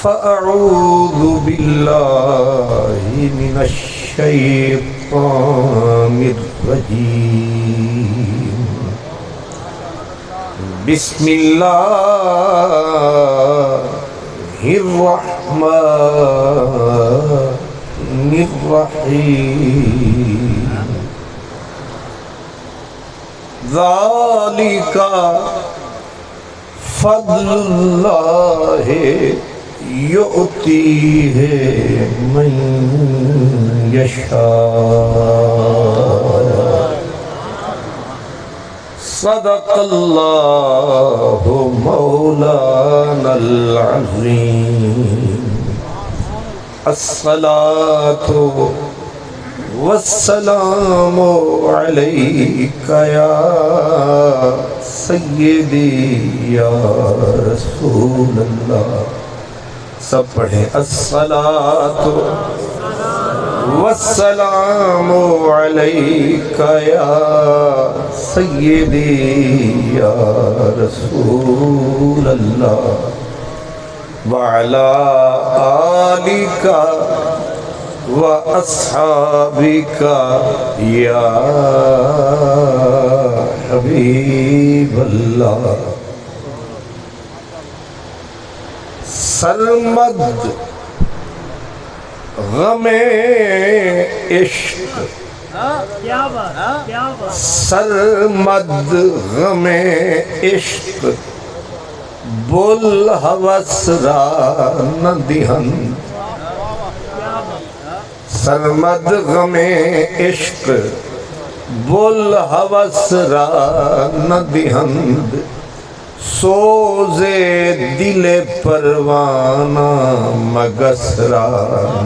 فأعوذ بالله من الشيطان الرجيم بسم الله الرحمن الرحيم ذلك فضل اللہ یؤتیہ من یشاء صدق اللہ مولانا العظیم الصلاة والسلام علیک یا سیدی یا رسول اللہ. سب پڑھیں الصلاة والسلام علیک یا سیدی یا رسول اللہ وعلی آلک وَأَصْحَابِكَ يَا حبیب اللہ. سرمد غم عشق سرمد غم عشق بول ہوس را نہ دہن سرمد غم عشق بول ہوس را نہ دہند سوز دل پروانہ مگس را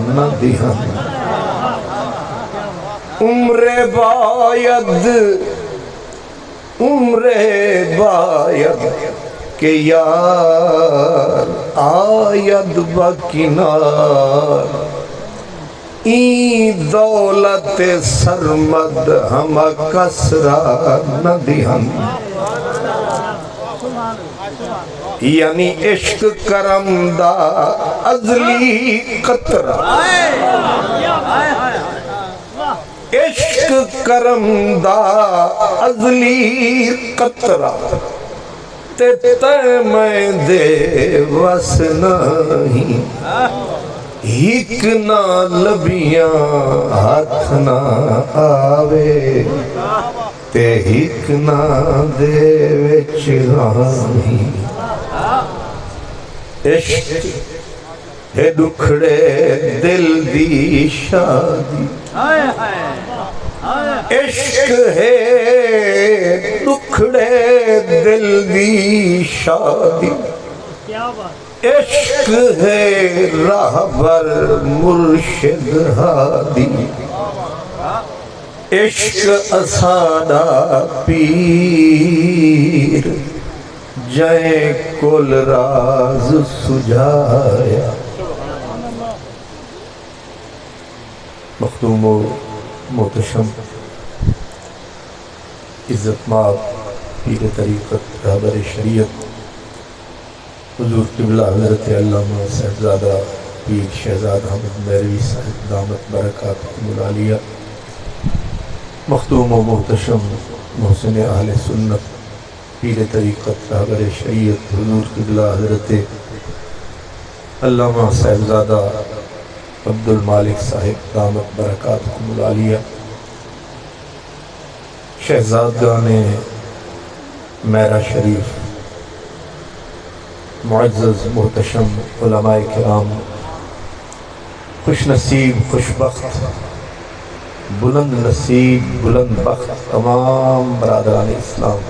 نہ دہند عمر باید کہ یار آید بکنار این دولت سرمد ہم کسرا نہ دہن. یعنی عشق کرم دا ازلی قطرہ عشق کرم دا ازلی قطرہ تے میں دے وس نہیں ہک نہ لبیاں ہاتھ نہ آوے تے ہک نہ دے وچ راہی. عشق ہے دکھڑے دل دی شادی عشق ہے دکھڑے دل دی شادی عشق ہے راہبر مرشد ہادی عشق اسادہ پیر جائیں کل راز سجایا. مختوم و محتشم عزت مآب پیر طریقت رہبر شریعت حضور قبلہ حضرت علامہ صاحبزادہ پیر شہزاد احمد مہروی صاحب دامت برکاتہم العالیہ. مختوم و محتشم محسن اہل سنت پیر طریقت رہبر شریعت حضور قبلہ حضرت علامہ صاحبزادہ عبد المالک صاحب دامت برکاتہم العالیہ. شہزادگان میرا شریف معزز محتشم علماء کرام خوش نصیب خوش بخت بلند نصیب بلند بخت تمام برادران اسلام.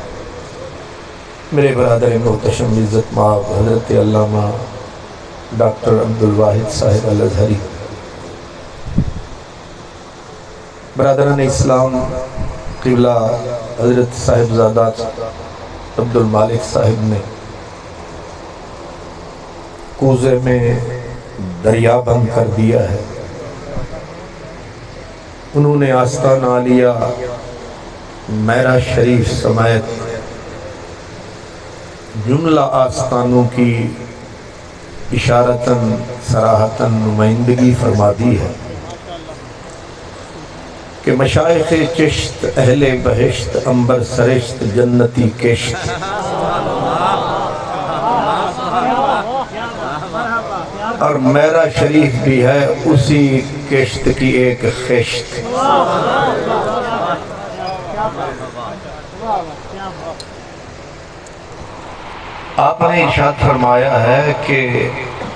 میرے برادر محتشم عزت مآب حضرت علامہ ڈاکٹر عبدالواحد صاحب الازہری. برادران اسلام قبلہ حضرت صاحبزادہ عبد المالک صاحب نے کوزے میں دریا بند کر دیا ہے. انہوں نے آستانہ لیا میرا شریف سمیت جملہ آستانوں کی اشارتاً صراحتاً نمائندگی فرما دی ہے کہ مشائخ چشت اہل بہشت عنبر سرشت جنتی کشت اور میرا شریف بھی ہے اسی کشت کی ایک خشت۔ آپ نے ارشاد فرمایا ہے کہ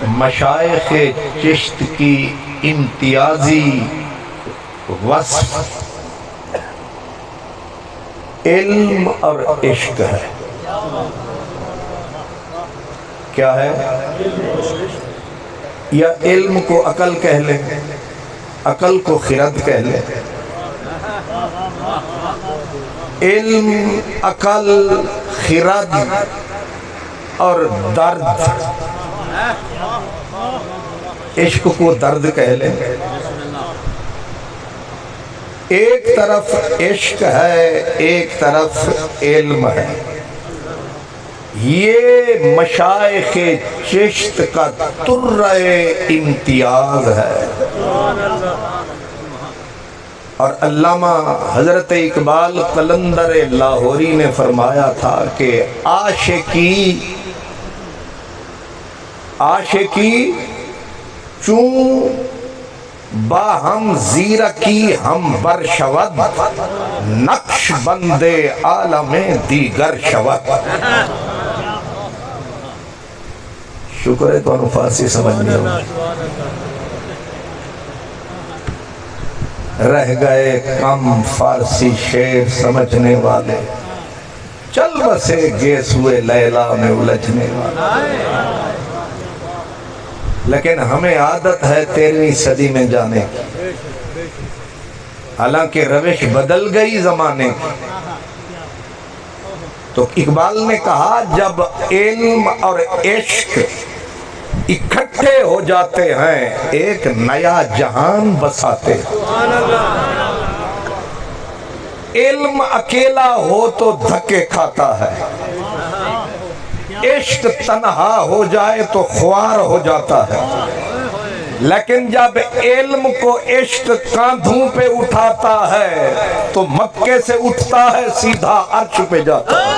مشائخ چشت کی امتیازی وصف علم اور عشق ہے۔ کیا ہے؟ یا علم کو عقل کہہ لیں، عقل کو خرد کہہ لیں، علم، عقل، خرد اور درد، عشق کو درد کہہ لیں۔ ایک طرف عشق ہے، ایک طرف علم ہے۔ یہ مشائخ چشت کا ترہ امتیاز ہے۔ اور علامہ حضرت اقبال قلندر لاہوری نے فرمایا تھا کہ عاشقی چون باہم زیرکی ہم بر شود، نقش بند عالم دیگر شود۔ شکر ہے تو انہوں فارسی سمجھنی ہوں۔ رہ گئے کم فارسی شعر سمجھنے والے، چل بسے گیسوئے لیلا میں الجھنے والے۔ لیکن ہمیں عادت ہے 13ویں صدی میں جانے کی، حالانکہ روش بدل گئی زمانے کی۔ تو اقبال نے کہا جب علم اور عشق اکٹھے ہو جاتے ہیں ایک نیا جہان بساتے ہیں۔ علم اکیلا ہو تو دھکے کھاتا ہے، عشق تنہا ہو جائے تو خوار ہو جاتا ہے۔ لیکن جب علم کو عشق کاندھوں پہ اٹھاتا ہے تو مکے سے اٹھتا ہے سیدھا عرش پہ جاتا ہے۔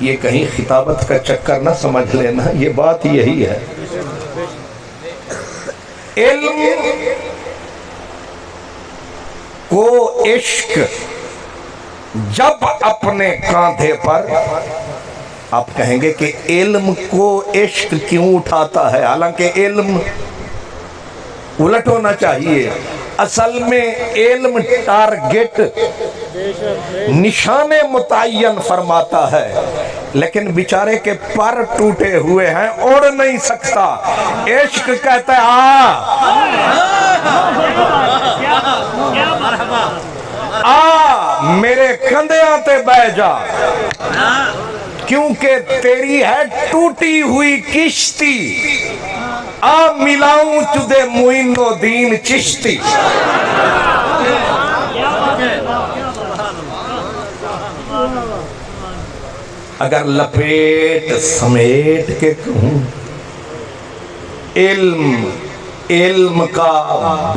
یہ کہیں خطابت کا چکر نہ سمجھ لینا، یہ بات یہی ہے۔ علم کو عشق جب اپنے کاندھے پر، آپ کہیں گے کہ علم کو عشق کیوں اٹھاتا ہے، حالانکہ علم الٹ ہونا چاہیے۔ اصل میں علم ٹارگٹ، نشانے متعین فرماتا ہے، لیکن بیچارے کے پر ٹوٹے ہوئے ہیں، اڑ نہیں سکتا۔ عشق کہتا ہے میرے کندھیاں تے بہ جا، کیونکہ تیری ہے ٹوٹی ہوئی کشتی، ملاؤں چدے معین الدین چشتی۔ اگر لپیٹ سمیٹ کے کہوں، علم کا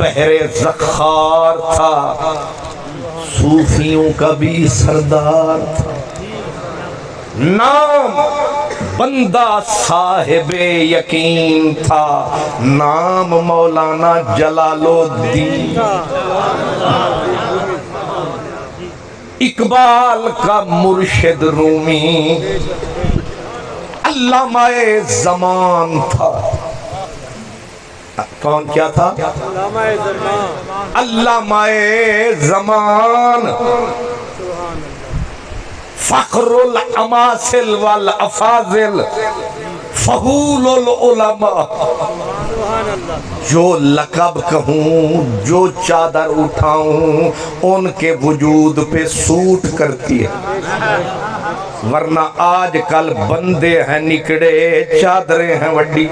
بحر زخار تھا، صوفیوں کا بھی سردار تھا۔ نام بندہ صاحب یقین تھا، نام مولانا جلال الدین۔ اقبال کا مرشد رومی علامہ زمان تھا۔ کون کیا تھا؟ علامہ زمان، فخر الاماثل والافاضل، فہول العلماء۔ جو لقب کہوں، جو چادر اٹھاؤں، ان کے وجود پہ سوٹ کرتی ہے، ورنہ آج کل بندے ہیں نکڑے، چادریں ہیں وڈی۔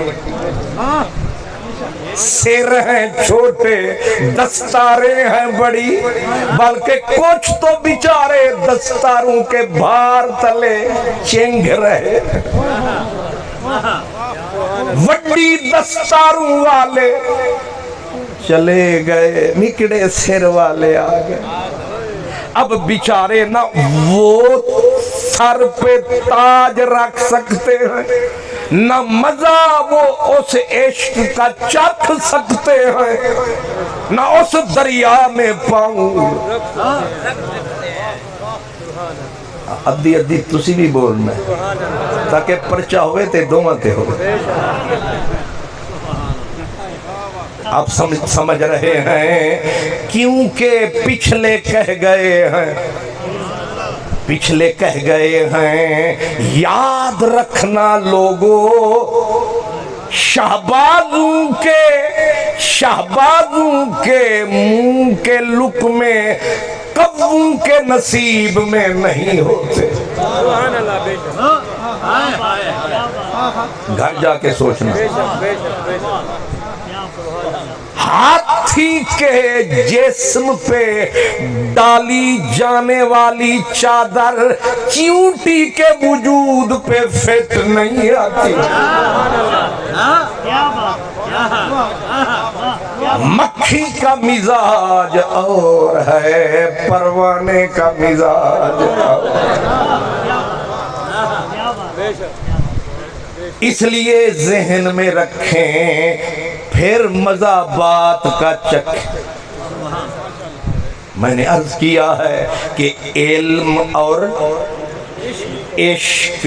سر ہیں چھوٹے دستاریں ہیں بڑی، بلکہ کچھ تو بیچارے دستاروں کے بھار تلے چنگ رہے، وڈی دستاروں والے چلے گئے، نکڑے سر والے آگئے۔ اب بیچارے نہ وہ سر پہ تاج رکھ سکتے ہیں، نہ مزہ وہ اس عشق کا چکھ سکتے ہیں، نہ اس دریا میں پاؤں۔ ادھی ادھی تسی بھی بولنا ہے تاکہ پرچہ ہوئے تے دومہ تے ہوئے۔ آپ سمجھ رہے ہیں کیونکہ پچھلے کہہ گئے ہیں، پچھلے کہہ گئے ہیں یاد رکھنا لوگوں شہبازوں کے منہ کے لقمے کبوں کے نصیب میں نہیں ہوتے۔ گھر جا کے سوچنا، ہاتھی کے جسم پہ ڈالی جانے والی چادر چیونٹی کے وجود پہ فٹ نہیں آتی۔ مکھی کا مزاج اور ہے، پروانے کا مزاج اور اس لیے ذہن میں رکھیں، پھر مزہ بات کا چکھ۔ میں نے عرض کیا ہے کہ علم اور عشق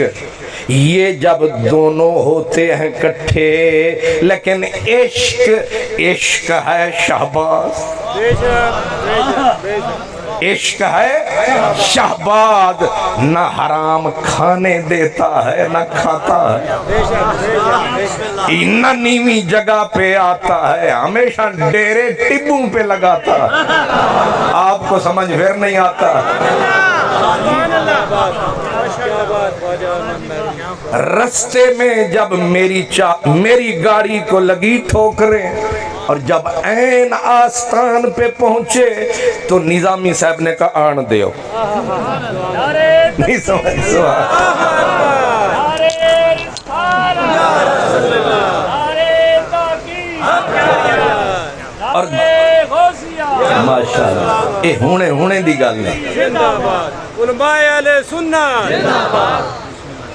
یہ جب دونوں ہوتے ہیں کٹھے، لیکن عشق ہے شہباز، عشق ہے شہباز، نہ حرام کھانے دیتا ہے نہ کھاتا ہے، نہ نیوی جگہ پہ آتا ہے، ہمیشہ ڈیرے ٹبوں پہ لگاتا ہے۔ آپ کو سمجھ پھر نہیں آتا؟ رستے میں جب میری گاڑی کو لگی ٹھوکریں اور جب عین آستان پہ پہنچے تو نظامی صاحب نے کہا آن دیو، نہیں سمجھ سوا اور ماشاءاللہ اے ہونے دی گل نہیں۔ علماء اہل سنت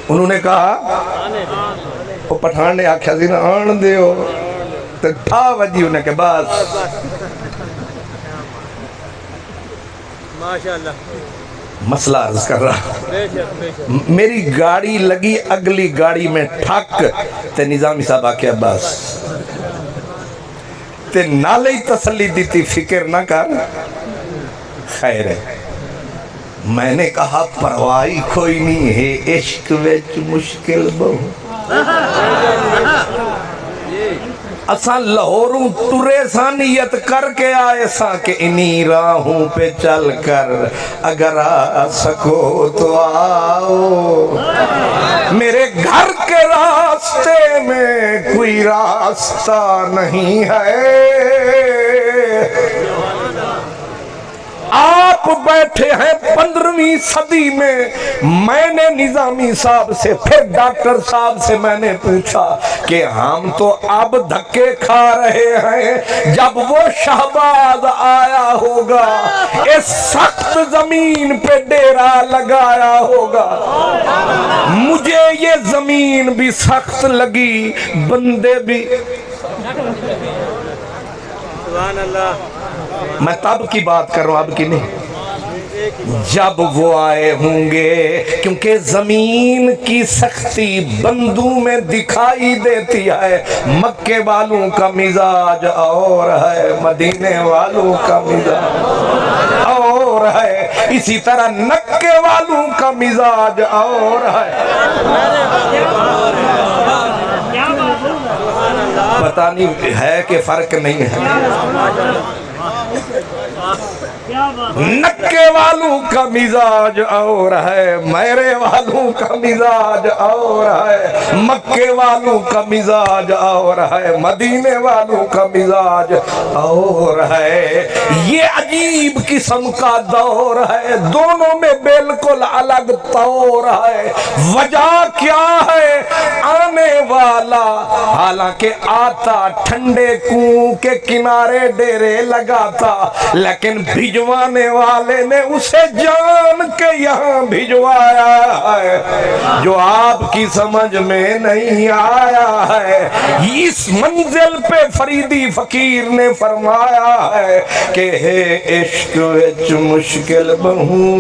انہوں نے کہا وہ پٹھان نے آکھیا سی نا آن دیو، تو ٹھا وجی انہیں کہ بس ماشاءاللہ مسئلہ عرض کر رہا، میری گاڑی لگی اگلی گاڑی میں ٹھک، تے نظامی صاحب آکھیا بس، تے نالے ہی تسلی دیتی فکر نہ کر، خیر ہے۔ میں نے کہا پرواہی کوئی نہیں ہے، عشق وچ مشکل بہت، اساں لاہوروں ٹرے ساں نیت کر کے آئے ساں کہ انہی راہوں پہ چل کر اگر آ سکو تو آؤ، میرے گھر کے راستے میں کوئی راستہ نہیں ہے، آپ بیٹھے ہیں 15ویں صدی میں نے نظامی صاحب سے پھر ڈاکٹر صاحب سے میں نے پوچھا کہ ہم تو اب دھکے کھا رہے ہیں، جب وہ شہباز آیا ہوگا اس سخت زمین پہ ڈیرا لگایا ہوگا، مجھے یہ زمین بھی سخت لگی، بندے بھی۔ سبحان اللہ۔ میں تب کی بات کر رہا ہوں، اب کی نہیں، جب وہ آئے ہوں گے، کیونکہ زمین کی سختی بندوں میں دکھائی دیتی ہے، مکے والوں کا مزاج اور ہے، مدینے والوں کا مزاج اور ہے، اسی طرح نکے والوں کا مزاج اور ہے۔ پتہ نہیں ہے کہ فرق نہیں ہے۔ نکے والوں کا مزاج اور ہے، میرے والوں کا مزاج اور ہے، مکے والوں کا مزاج اور ہے، مدینے والوں کا مزاج اور ہے۔ یہ عجیب قسم کا دور ہے، دونوں میں بالکل الگ طور ہے۔ وجہ کیا ہے؟ آنے والا حالانکہ آتا ٹھنڈے کنویں کے کنارے ڈیرے لگاتا، لیکن بھجوانے والے نے اسے جان کے یہاں بھجوایا ہے، جو آپ کی سمجھ میں نہیں آیا ہے۔ اس منزل پہ فریدی فقیر نے فرمایا ہے کہ ہے عشق وچ مشکل بہوں،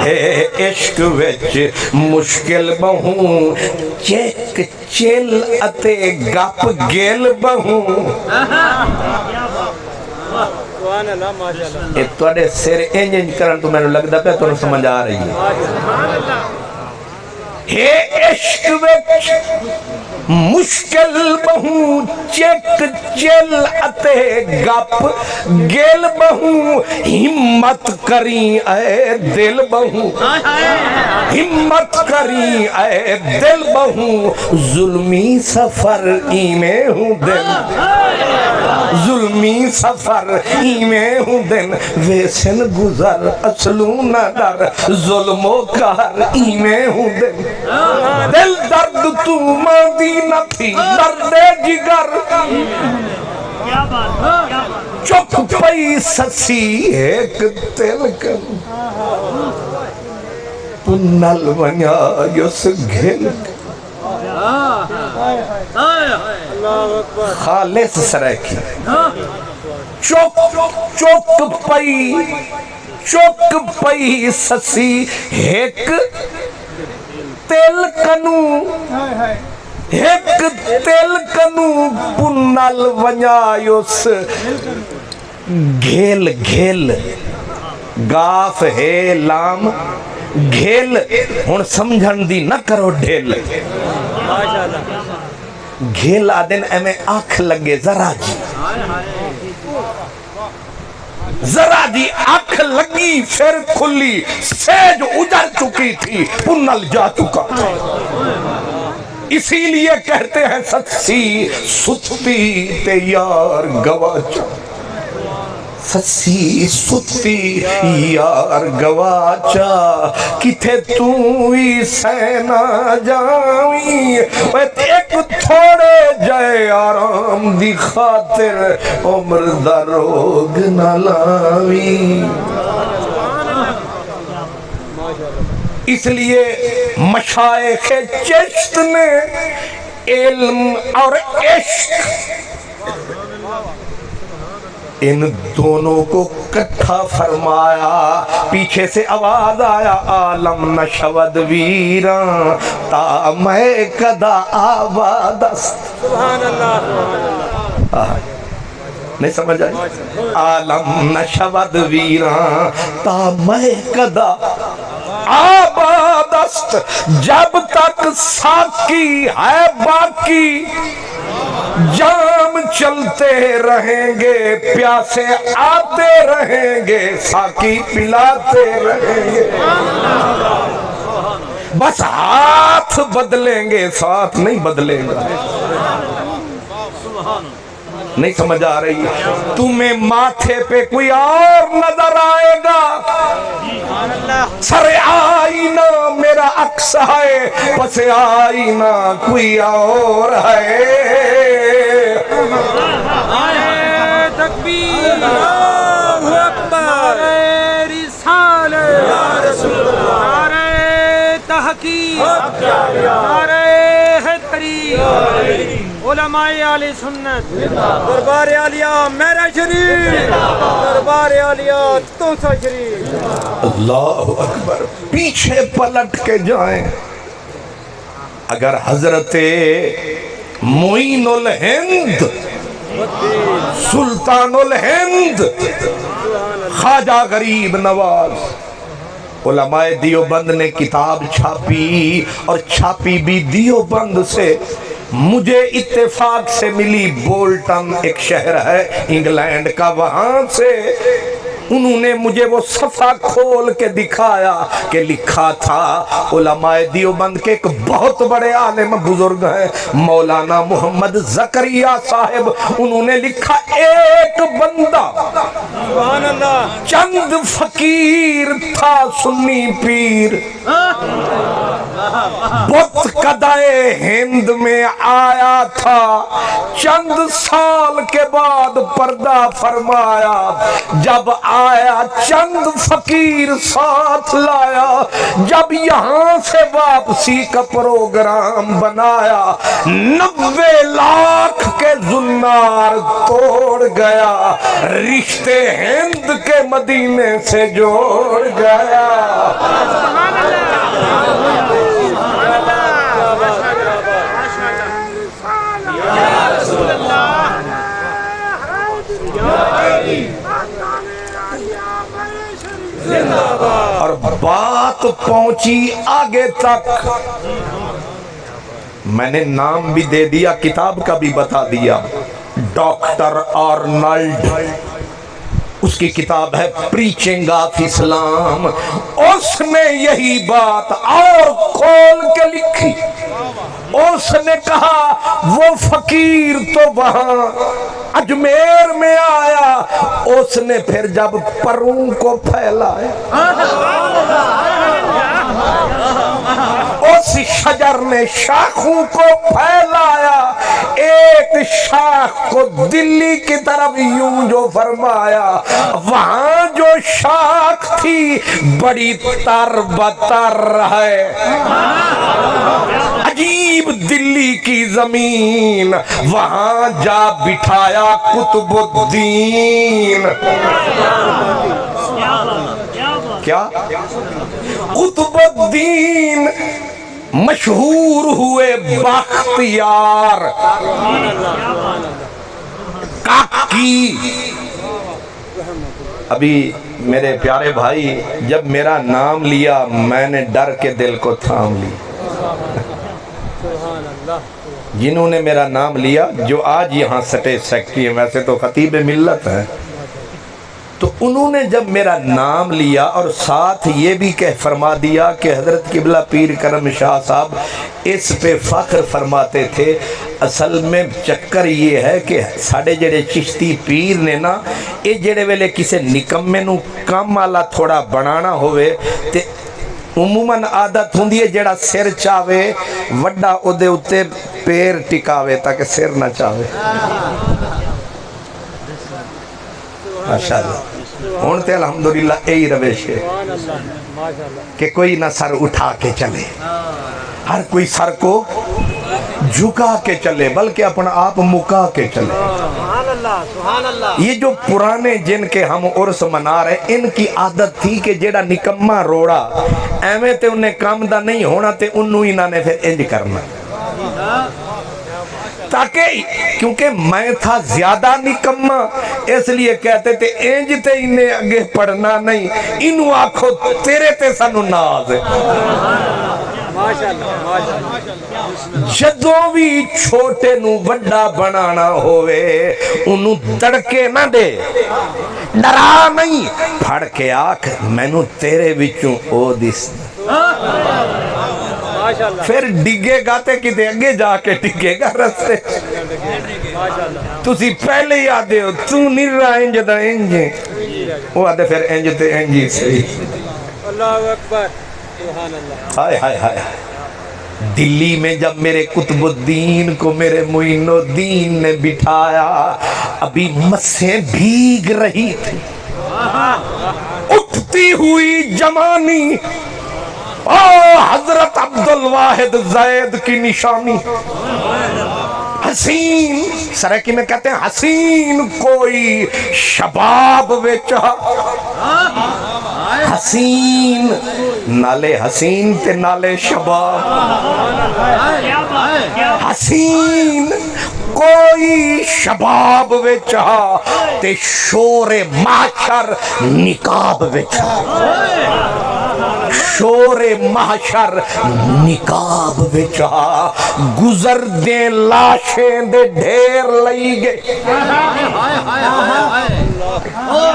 ہے عشق وچ مشکل بہوں، چیک چل اتے گپ گل بہوں۔ سبحان اللہ ماشاءاللہ۔ یہ توڑے سیر انج کرن تو میں نے لگتا پہ تو سمجھ آ رہی ہے۔ ہے عشق وچ مشکل بہوں، چیک چل اتے گپ گل بہوں، ہمت کریں اے دل بہوں، ہمت کریں اے دل بہوں، ظلمی سفر میں ہوں دن، ظلمی سفر میں ہوں دن، ویسن گزر اصلوں نہ ڈر، ظلم و قہر میں ہوں دن، دل درد تو ماندی نہ تھی درد جگر، چپ پئی سسی ایک تل کن، پنل ونیا یس گھل، خالص سرکی چوک پئی سسی ایک تل کنو، ایک تل کنو، پنل ونیا یس گھل گھل، گاف ہے لام گھل، ہن سمجھن دی نہ کرو ڈھل، گھل آدن ایمیں آنکھ لگے ذرا جی، ذرا جی آنکھ لگی پھر کھلی، سیج اجڑ چکی تھی پنل جا چکا تھا۔ اسی لیے کہتے ہیں سچی ستی تے یار گواچا، سچی ستی یار گواچا، کتے تو ہی سینا جاویں، ایک تھوڑے جائے آرام دی خاطر عمر دروگ نہ لاویں۔ اس لیے مشائخ چشت نے علم اور عشق ان دونوں کو کٹھا فرمایا۔ پیچھے سے آواز آیا عالم نشود ویران تا میں کدا آبادست، سبحان اللہ سبحان اللہ۔ نہیں سمجھ آئی؟ عالم نشود ویران تا میں کدا آبادست، جب تک ساکی ہے باقی جام چلتے رہیں گے، پیاسے آتے رہیں گے، ساکی پلاتے رہیں گے، بس ہاتھ بدلیں گے ساتھ نہیں بدلے گا۔ نہیں سمجھ آ رہی ہے؟ تمہیں ماتھے پہ کوئی اور نظر آئے گا، سر آئینہ میرا عکس ہے، پس آئینہ کوئی اور ہے۔ تکبیر اللہ اکبر، رسالت یا رسول اللہ، نعرہ تحقیق، نعرہ حیدری، علماء اہل سنت، دربار عالیہ میرا شریف، دربار عالیہ توسا شریف۔ اللہ اکبر۔ پیچھے پلٹ کے جائیں، اگر حضرت معین الہند، سلطان الہند، خواجہ غریب نواز، علماء دیوبند نے کتاب چھاپی اور چھاپی بھی دیوبند سے، مجھے اتفاق سے ملی بولٹن ایک شہر ہے انگلینڈ کا، وہاں سے انہوں نے مجھے وہ صفحہ کھول کے دکھایا کہ لکھا تھا علماء دیوبند کے ایک بہت بڑے عالم بزرگ ہیں مولانا محمد زکریا صاحب، انہوں نے لکھا ایک بندہ سبحان اللہ، چند فقیر تھا سنی پیر، بت قدائے ہند میں آیا تھا، چند سال کے بعد پردہ فرمایا، جب آیا چند فقیر ساتھ لایا، جب یہاں سے واپسی کا پروگرام بنایا 90 لاکھ کے زنار توڑ گیا، رشتے ہند کے مدینے سے جوڑ گیا۔ اور بات پہنچی آگے تک، میں نے نام بھی دے دیا، کتاب کا بھی بتا دیا، ڈاکٹر آرنلڈ، اس کی کتاب ہے پریچنگ آف اسلام، اس نے یہی بات اور کھول کے لکھی۔ اس نے کہا وہ فقیر تو وہاں اجمیر میں آیا، اس نے پھر جب پروں کو پھیلایا، اس شجر نے شاخوں کو پھیلایا، ایک شاخ کو دلی کی طرف یوں جو فرمایا، وہاں جو شاخ تھی بڑی تر بتر ہے، عجیب دلی کی زمین، وہاں جا بٹھایا قطب الدین۔ کیا؟ قطب الدین مشہور ہوئے بختیار کاکی۔ ابھی میرے پیارے بھائی جب میرا نام لیا میں نے ڈر کے دل کو تھام لی، جنہوں نے میرا نام لیا جو آج یہاں سٹیج سیکٹری ہیں، ویسے تو خطیب ملت ہیں، تو انہوں نے جب میرا نام لیا اور ساتھ یہ بھی کہہ فرما دیا کہ حضرت قبلہ پیر کرم شاہ صاحب اس پہ فخر فرماتے تھے، اصل میں چکر یہ ہے کہ ساڑھے جڑے چشتی پیر نے نا، یہ جڑے ویلے کسے نکمے نو کم والا تھوڑا بنانا ہوئے تے عموماً عادت ہوندی ہے جڑا سر چاہے وڈا او دے اتے پیر ٹکاوے تاکہ سر نہ چاہے۔ ماشاءاللہ ہونتے الحمدللہ یہی روش ہے کہ کوئی نہ سر اٹھا کے چلے، ہر کوئی سر کو جھکا کے چلے بلکہ اپنا آپ مکا کے چلے۔ یہ جو پرانے جن کے ہم عرس منا رہے ان کی عادت تھی کہ جیڑا نکمہ روڑا ایویں تے انہیں کام دا نہیں ہونا تے انہوں ہی نہ نے پھر انج کرنا، تاکہ کیونکہ میں تھا زیادہ نکمہ اس لیے کہتے تھے انج تے انہیں آگے پڑھنا نہیں، انہوں آکھو تیرے تے سنو ناز ہے۔ جدوں بھی چھوٹے نو وڈا بنانا ہوئے انہوں دڑکے نہ دے، ڈرا نہیں، پھڑ کے آکھ میں نو تیرے وچوں او دس، پھر ڈگے گا تے کتے اگے جا کے ڈگے گا رستے۔ تسی پہلے ہی آدھے ہو تو نہیں رہا انج دا انجے، وہ آدھے پھر انج تے انجی صحیح۔ اللہ اکبر، سبحان اللہ۔ ہائے ہائے ہائے، دلی میں جب میرے قطب الدین کو میرے معین الدین نے بٹھایا، ابھی مسیں بھیگ رہی تھی، اٹھتی ہوئی جوانی، حضرت عبدالواحد زید کی نشانی، حسین سرکی میں کہتے ہیں حسین کوئی شباب ویچا، حسین نالے حسین تے نالے شباب، حسین کوئی شباب ویچا تے شور محشر نقاب ویچا۔ شور محشر نقاب وچا گزر دے لاشیں دے ڈھیر لئی گئے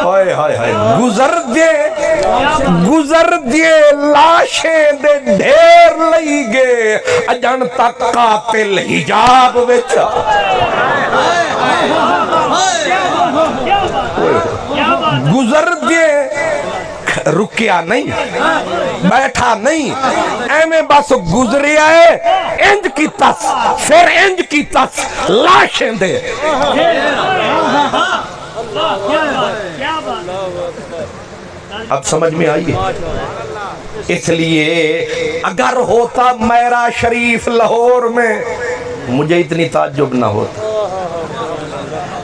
ہائے ہائے ہائے گزر دے لاشیں دے ڈھیر لئی گئے اجن تک قاتل حجاب وچا گزر دے رکیا نہیں بیٹھا نہیں ایمیں بس گزریا ہے انج کی تس پھر انج کی تس لاشیں دے اب سمجھ میں آئیے اس لیے اگر ہوتا میرا شریف لاہور میں مجھے اتنی تعجب نہ ہوتا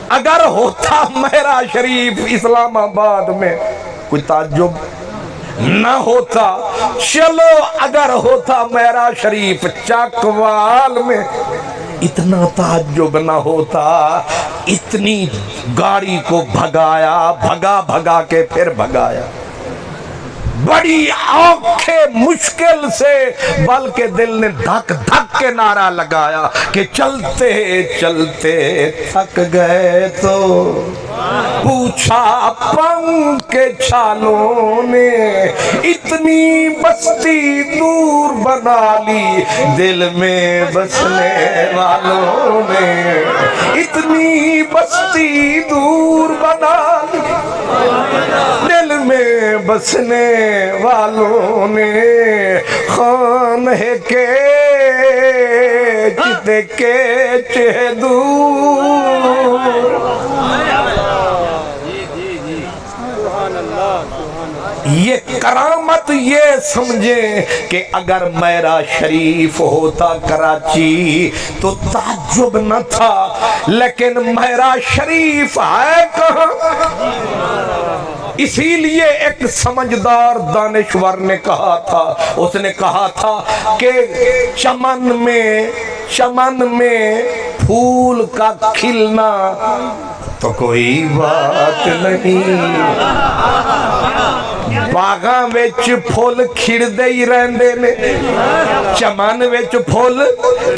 اگر ہوتا میرا شریف اسلام آباد میں کوئی تعجب نہ ہوتا چلو اگر ہوتا میرا شریف چاکوال میں اتنا تعجب نہ ہوتا اتنی گاڑی کو بھگایا بھگا کے پھر بھگایا بڑی آنکھیں مشکل سے بلکہ دل نے دھک دھک کے نعرہ لگایا کہ چلتے چلتے تھک گئے تو پوچھا پنکھ کے چھالوں نے اتنی بستی دور بنا لی دل میں بسنے والوں نے اتنی بستی دور بنا لی دل میں بسنے والوں نے خان ہے کہ جتے کے چہ دور یہ کرامت یہ سمجھیں کہ اگر میرا شریف ہوتا کراچی تو تعجب نہ تھا لیکن میرا شریف ہے کہاں اسی لیے ایک سمجھدار دانشور نے کہا تھا اس نے کہا تھا کہ چمن میں پھول کا کھلنا تو کوئی بات نہیں باغاں وچ پھول کھڑدے ہی رہندے نے چمن وچ پھول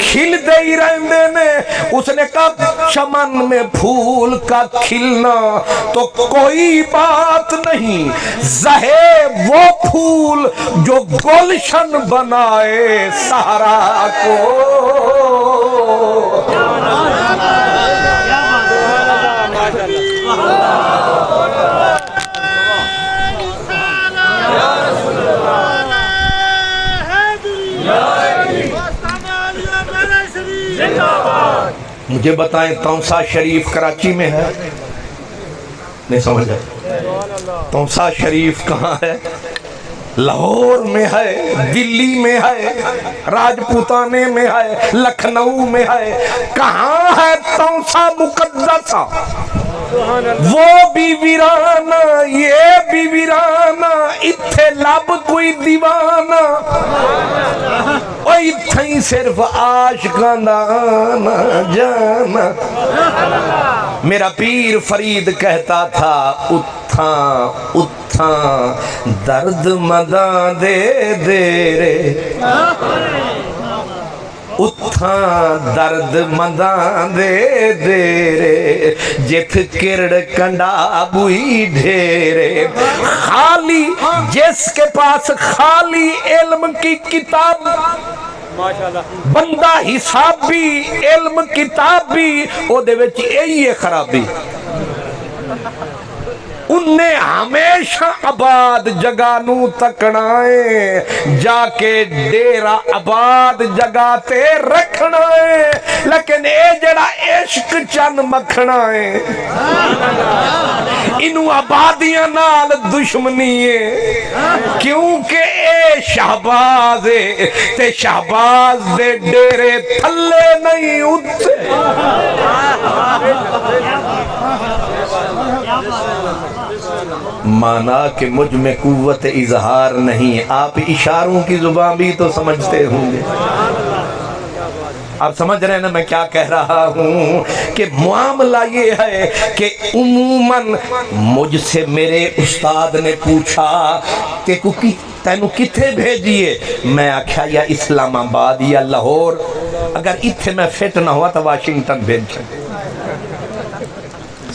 کھلدے ہی رہندے نے اس نے کہا چمن میں پھول کا کھلنا تو کوئی بات نہیں زہے وہ پھول جو گلشن بنائے سہارا کو مجھے بتائیں تونسا شریف کراچی میں ہے نہیں سمجھ آئے تونسا شریف کہاں ہے لاہور میں ہے دلی میں ہے راجپوتانے میں ہے لکھنؤ میں ہے کہاں ہے تونسا مقدسہ وہ بھی ویرانہ یہ بھی ویرانہ اتھے لب کوئی دیوانہ اوہ اتھیں صرف عاشقاں دا آنا جانا میرا پیر فرید کہتا تھا اتھاں درد مداں دے رے اتھاں درد مداں دے رے جت کرڑ کنڈا بوئی ڈھیرے خالی جس کے پاس خالی علم کی کتاب بندہ حساب بھی علم کتاب بھی او دے وچ یہی ہے خرابی انہیں ہمیشہ آباد جگہ نو تکنائیں جا کے ڈیرا آباد جگہ تے رکھنائیں لیکن اے جڑا عشق چن مکھنائیں انو آبادیاں نال دشمنی ہے کیونکہ اے شہباز ہے تے شہباز دے ڈیرے تھلے نہیں اٹھتے مانا کہ مجھ میں قوت اظہار نہیں آپ اشاروں کی زبان بھی تو سمجھتے ہوں گے آپ سمجھ رہے ہیں نا میں کیا کہہ رہا ہوں کہ معاملہ یہ ہے کہ عموماً مجھ سے میرے استاد نے پوچھا کہ تینوں کتھے بھیجیے؟ میں آکھیا یا اسلام آباد یا لاہور، اگر اتھے میں فٹ نہ ہوا تو واشنگٹن بھیج چھڑے۔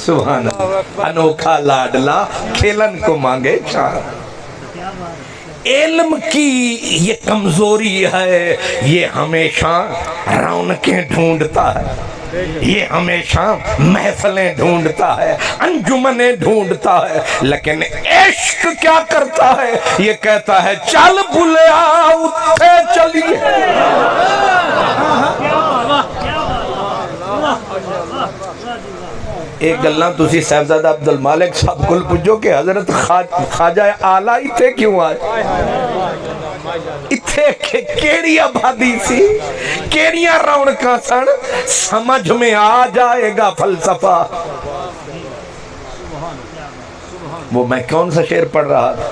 سبحان اللہ، انوکھا لاڈلا کھیلن کو مانگے چار۔ علم کی یہ کمزوری ہے، یہ ہمیشہ رونقیں ڈھونڈتا ہے، یہ ہمیشہ محفلیں ڈھونڈتا ہے، انجمنیں ڈھونڈتا ہے، لیکن عشق کیا کرتا ہے؟ یہ کہتا ہے چل بلیا اٹھے چلیے۔ ایک گلنا تسی صاحبزادہ عبدالمالک صاحب کل پجو کہ حضرت خواجہ آلہ اتھے کیوں آئے؟ اتھے کیڑی آبادی سی، کیڑیاں رونقاں سن، سمجھ میں آ جائے گا فلسفہ۔ وہ میں کون سا شعر پڑھ رہا تھا؟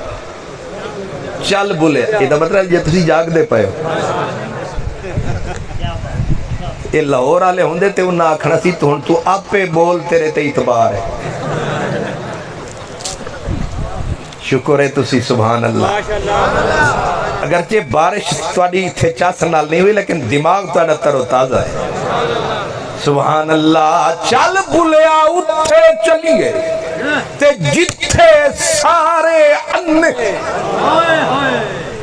چل بلے، یہ مطلب یہ تسی جاگ دے پائے ہو۔ یہ لاہور آلے ہوندے تے انہاں آکھنا سی تو آپ پہ بول تیرے تے اعتبار ہے۔ شکر ہے تسی سبحان اللہ۔ اگرچہ بارش تواڈی تھے چاس نال نہیں ہوئی لیکن دماغ تواڈا تر و تازہ ہے۔ سبحان اللہ۔ چل بلیا اٹھے چلیے تے جتھے سارے انے،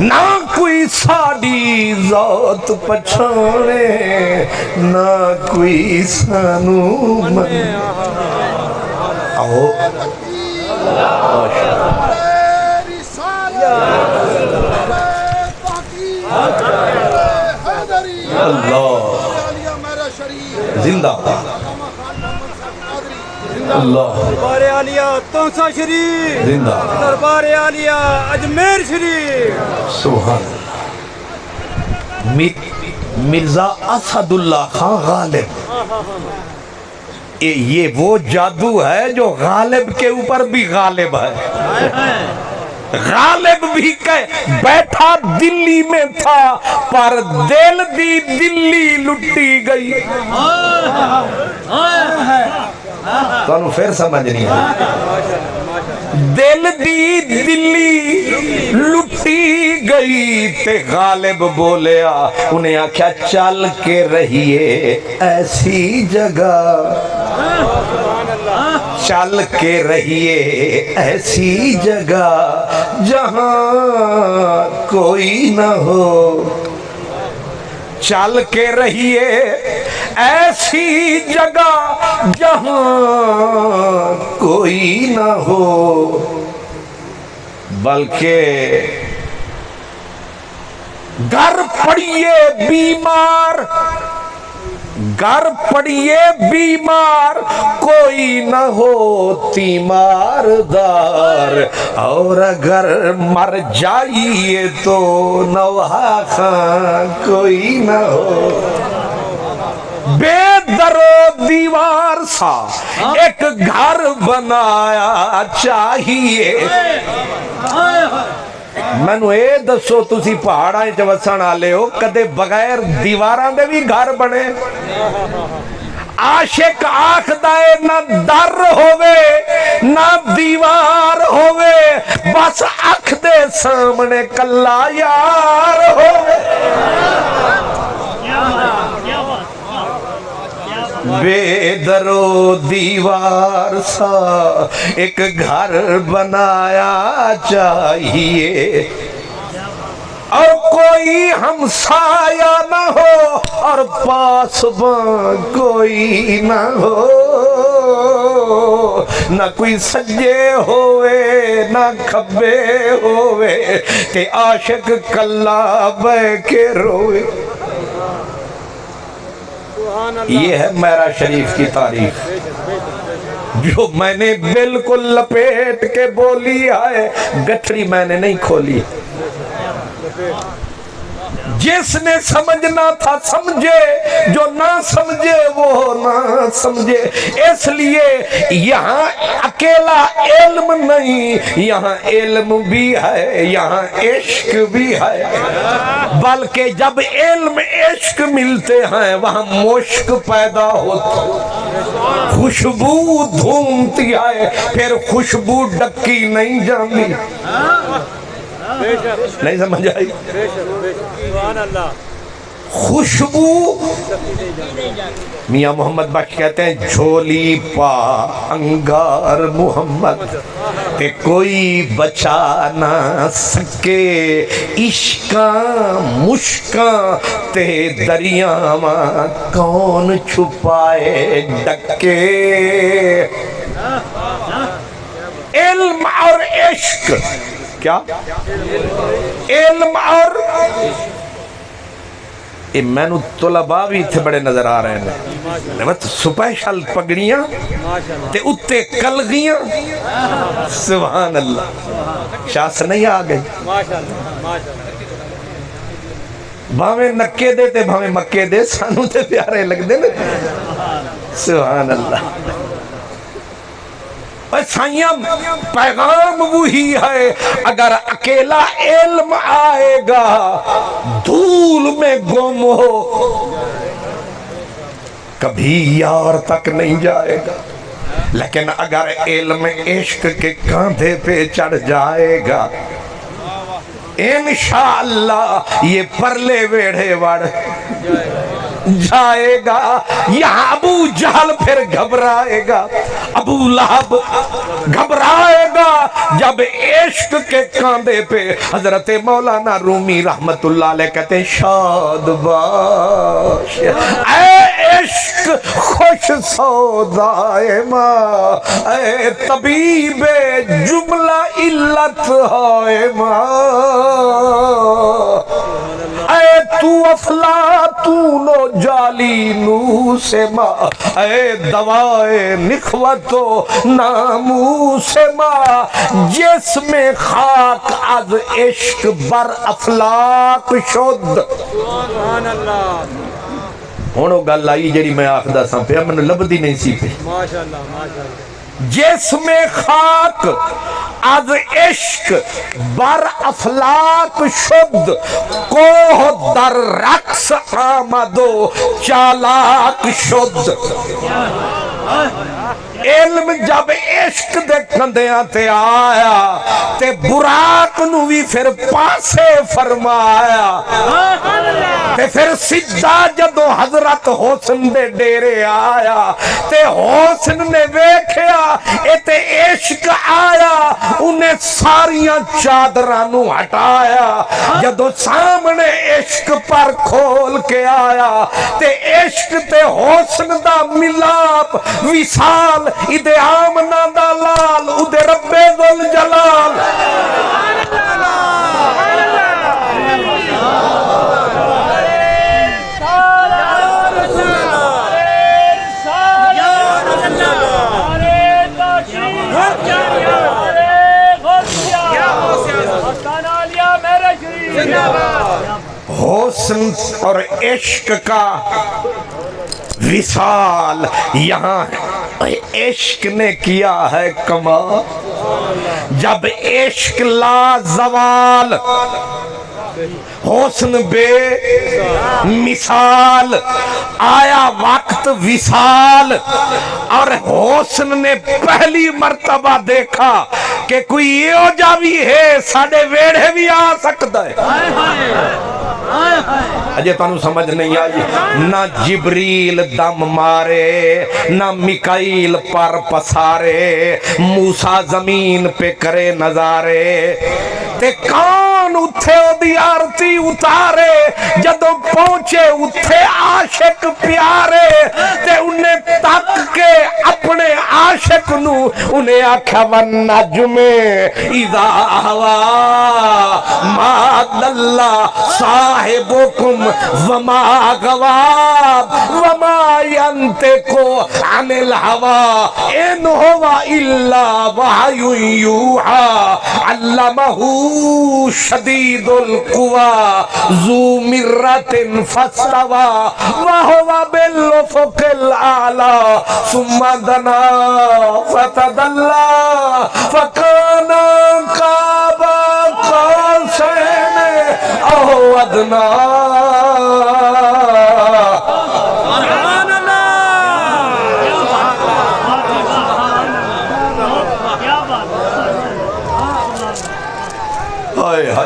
نہ کوئی ساڑی ذات پچھانے، نہ کوئی سانو من۔ آؤ اللہ زندہ اللہ، دربار عالیہ تونسا شریف زندہ، دربار عالیہ اجمیر شریف۔ سبحان اللہ۔ مرزا اسد اللہ خان غالب، یہ وہ جادو ہے جو غالب کے اوپر بھی غالب ہے۔ غالب بھی بیٹھا دلی میں تھا پر دل دی دلی لٹی گئی۔ تو انہوں پھر سمجھ نہیں ہے، دل دی دلی لٹی گئی تے غالب بولیا، انہیں آکھیا چل کے رہیے ایسی جگہ، چل کے رہیے ایسی جگہ جہاں کوئی نہ ہو، چل کے رہیے ایسی جگہ جہاں کوئی نہ ہو، بلکہ گر پڑیے بیمار، گر پڑیے بیمار کوئی نہ ہو تیمار دار، اور اگر مر جائیے تو نوحہ خان کوئی نہ ہو۔ بے در و دیوار سا ایک گھر بنایا چاہیے۔ مینو اے دسو تسی پہاڑاں وچ وسن والے ہو، کدے بغیر دیواراں دے بھی گھر بنے؟ عاشق آکھدا اے نہ در ہووے نہ دیوار ہووے، بس اکھ دے سامنے کلا یار ہووے۔ بے در و دیوار سا ایک گھر بنایا چاہیے، اور کوئی ہمسایہ نہ ہو اور پاسباں کوئی نہ ہو، نہ کوئی سجے ہوئے نہ کھبے ہوئے کہ عاشق کلا بے کے روئے۔ یہ ہے میرا شریف کی تاریخ جو میں نے بالکل لپیٹ کے بولی ہے، گٹھڑی میں نے نہیں کھولی۔ جس نے سمجھنا تھا سمجھے، جو نہ سمجھے وہ نہ سمجھے۔ اس لیے یہاں اکیلا علم نہیں، یہاں علم بھی ہے، یہاں عشق بھی ہے، بلکہ جب علم عشق ملتے ہیں وہاں مشک پیدا ہوتا، خوشبو دھومتی ہے، پھر خوشبو ڈکی نہیں جاندی۔ نہیں سمجھ آئی؟ سبحان اللہ خوشبو میاں محمد بخش کہتے ہیں جھولی پا انگار محمد تے کوئی بچا نہ سکے عشقاں مشکاں تے دریاواں کون چھپائے ڈکے علم اور عشق کیا علم اور میں نو طلباء بھی تھے بڑے نظر آ رہے ہیں سپیشل پگڑیاں تے اتے کلگیاں سبحان اللہ شاہ سے نہیں آ گئی بھاویں نکے دے تے بھاویں مکے دے سانو تے پیارے لگ دے نا سبحان اللہ سائیاں پیغام وہی ہے اگر اکیلا علم آئے گا دھول میں گم ہو کبھی یار تک نہیں جائے گا لیکن اگر علم عشق کے کاندھے پہ چڑھ جائے گا انشاءاللہ یہ پرلے ویڑھے وڑ جائے گا یہاں ابو جہل پھر گھبرائے گا ابو لہب گھبرائے گا جب عشق کے کاندھے پہ حضرت مولانا رومی رحمت اللہ علیہ کہتے ہیں شاد باش اے عشق خوش سودائے ماں اے طبیب جملہ علت ہائے ماں اے تو افلاطون و جالی نو سے ماں اے دوائے نخوت و نامو سے ماں جس میں خاک از عشق بر افلاق شد سبحان اللہ ہونو گل آئی جڑی میں آخدہ ساں پہ من لبدی نہیں سی پہ ماشاءاللہ ماشاءاللہ جس میں خاک از عشق بر افلاک شد کوہ در رقص آمد و چالاک شد علم جب عشق دے کندیاں تے آیا تے براق نو بھی پھر پاسے فرمایا تے پھر سجدہ جدو حضرت حسن دے ڈیرے آیا تے حسن نے ویکھیا اتے عشق آیا انہیں ساریاں چادرانو ہٹایا جدو سامنے عشق پر کھول کے آیا تے عشق تے حسن دا ملاپ وصال ادے آمنہ دا لال ادے رب ذل جلال حسن اور عشق کا وصال یہاں عشق نے کیا ہے کمال جب عشق لا زوال حسن بے مثال آیا وقت وصال اور حسن نے پہلی مرتبہ دیکھا کہ کوئی یہ ہو جاوی ہے ساڑھے ویڑھے بھی آ سکتا ہے اجے تانوں سمجھ نہیں آئی نہ جبریل دم مارے نہ میکائیل پر پسارے موسیٰ زمین پہ کرے نظارے تے کان اتھے دی آرتی اتارے جدو پہنچے اتھے عاشق پیارے تے انہیں تک کے اپنے عاشق نو انہیں آکھا والنجم اذا ہوا ما دل صاحبکم وما غواب وما ینتقو عن الہوا ان ہوا الا وحی یوحا علمہ شدید القوى ذو مرت فاستوى وهو بالافق الاعلى ثم دنا فتدلى فكان قاب قوسين او ادنى ہائے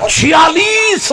46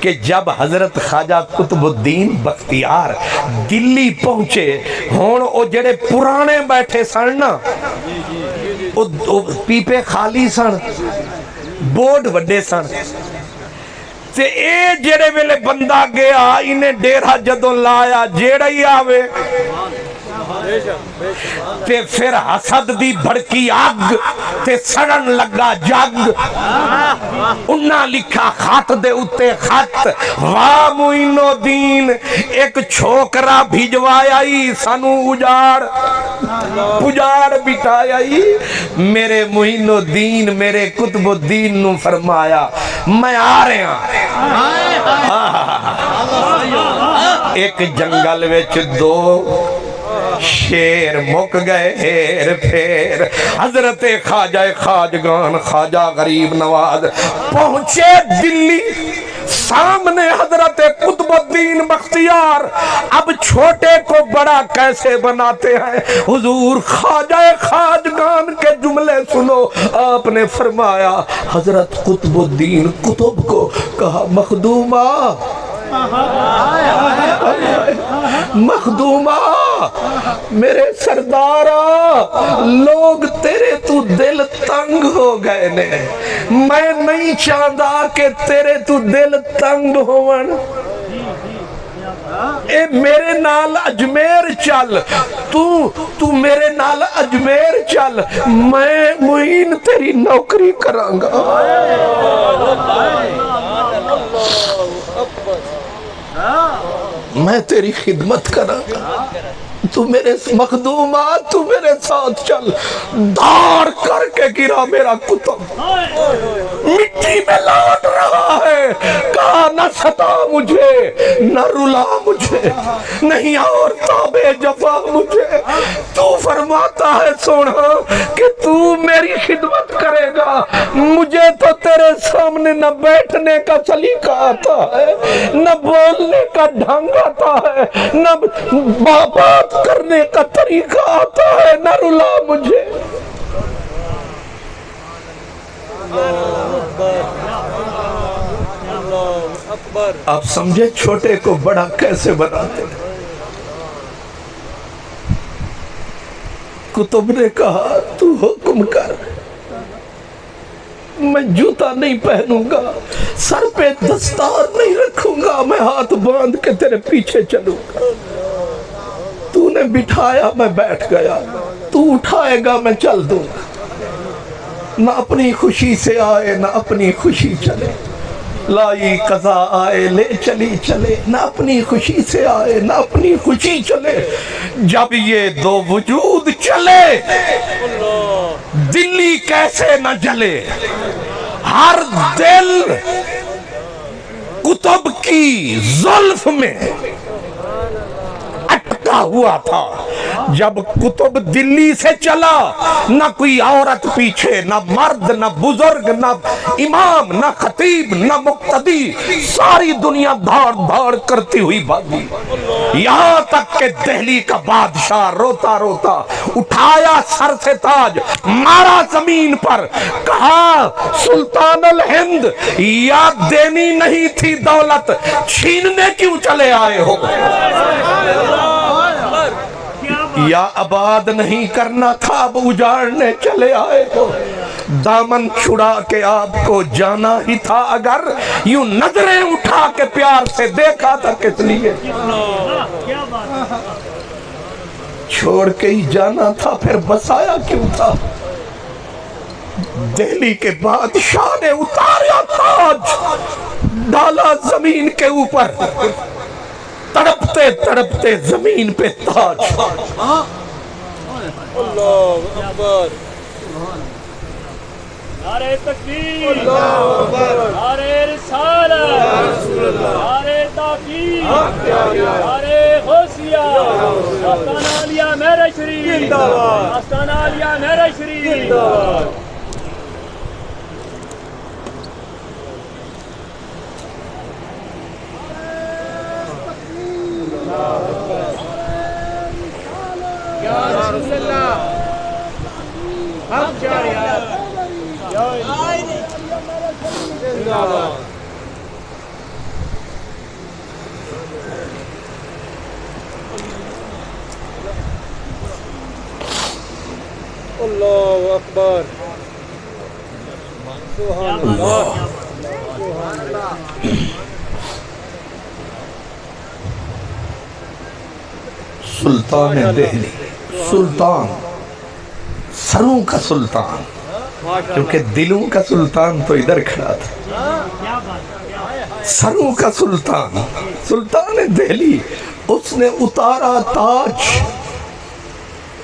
کہ جب حضرت خواجہ قطب الدین بختیار دلی پہنچے ہون او جڑے پرانے بیٹھے سن نا او پیپے خالی سن بورڈ وڈے سن تے اے جڑے ویلے بندہ گیا انہیں ڈیرہ جدوں لایا جیڑا ہی آوے تے پھر حسد دی بھڑکی آگ تے سڑن لگا جگ انہاں لکھا خط دے اتے خط واہ معین الدین ایک چھوکرا بھیجوایا ہی سانو اجاڑ بٹھایا ہی میرے معین الدین میرے قطب الدین نو فرمایا میں آ رہے ہیں ایک جنگل وچ دو شیر مک گئے ہیر پھیر حضرت خواجہ خواجگان خواجہ غریب نواز پہنچے دلی سامنے حضرت قطب الدین بختیار اب چھوٹے کو بڑا کیسے بناتے ہیں حضور خواجہ خواجگان کے جملے سنو آپ نے فرمایا حضرت قطب الدین قطب کو کہا مخدومہ مخدومہ میرے سردارہ لوگ تیرے تو دل تنگ ہو گئے نے میں نہیں چاہتا کہ تیرے تو دل تنگ ہون اے میرے نال اجمیر چل تو میرے نال اجمیر چل میں معین تیری نوکری کرانگا میں تیری خدمت کرانگا تو میرے مخدومات تو میرے ساتھ چل دھار کر کے گرا میرا قطب مٹی میں لوٹ رہا ہے کہا نہ ستا مجھے نہ رلا مجھے نہیں اور تابے جفا مجھے تو فرماتا ہے سونا کہ تو میری خدمت کرے گا مجھے تو تیرے سامنے نہ بیٹھنے کا سلیقہ آتا ہے نہ بولنے کا ڈھنگ آتا ہے نہ بات کرنے کا طریقہ آتا ہے نہ رلا مجھے آپ سمجھے چھوٹے کو بڑا کیسے بناتے ہیں قطب نے کہا تو حکم کر میں جوتا نہیں پہنوں گا سر پہ دستار نہیں رکھوں گا میں ہاتھ باندھ کے تیرے پیچھے چلوں گا تو نے بٹھایا میں بیٹھ گیا تو اٹھائے گا میں چل دوں گا نہ اپنی خوشی سے آئے نہ اپنی خوشی چلے لائی قضا آئے لے چلی چلے نہ اپنی خوشی سے آئے نہ اپنی خوشی چلے جب یہ دو وجود چلے دلی کیسے نہ جلے ہر دل قطب کی زلف میں اٹکا ہوا تھا جب قطب دلی سے چلا نہ کوئی عورت پیچھے نہ مرد نہ بزرگ نہ امام نہ خطیب نہ مقتدی ساری دنیا دھاڑ دھاڑ کرتی ہوئی بھاگی یہاں تک کہ دہلی کا بادشاہ روتا روتا اٹھایا سر سے تاج مارا زمین پر کہا سلطان الہند یاد دینی نہیں تھی دولت چھیننے کیوں چلے آئے ہو یا آباد نہیں کرنا تھا اب اجاڑنے چلے آئے ہو دامن چھڑا کے آپ کو جانا ہی تھا اگر یوں نظریں اٹھا کے پیار سے دیکھا تھا کس لیے چھوڑ کے ہی جانا تھا پھر بسایا کیوں تھا دہلی کے بادشاہ نے اتاریا تاج ڈالا زمین کے اوپر تڑپتے تڑپتے زمین پہ تاج اللہ اکبر نعرہ تکبیر نعرہ رسالت نعرہ تحقیق نعرہ غوثیہ آستانہ عالیہ مہر شریف آستانہ عالیہ مہر شریف یا رسول اللہ حق جاریات اللہ اکبر سبحان اللہ سلطان دہلی، سلطان سروں کا سلطان، کیونکہ دلوں کا سلطان تو ادھر کھڑا تھا، سروں کا سلطان، سلطان دہلی، اس نے اتارا تاج،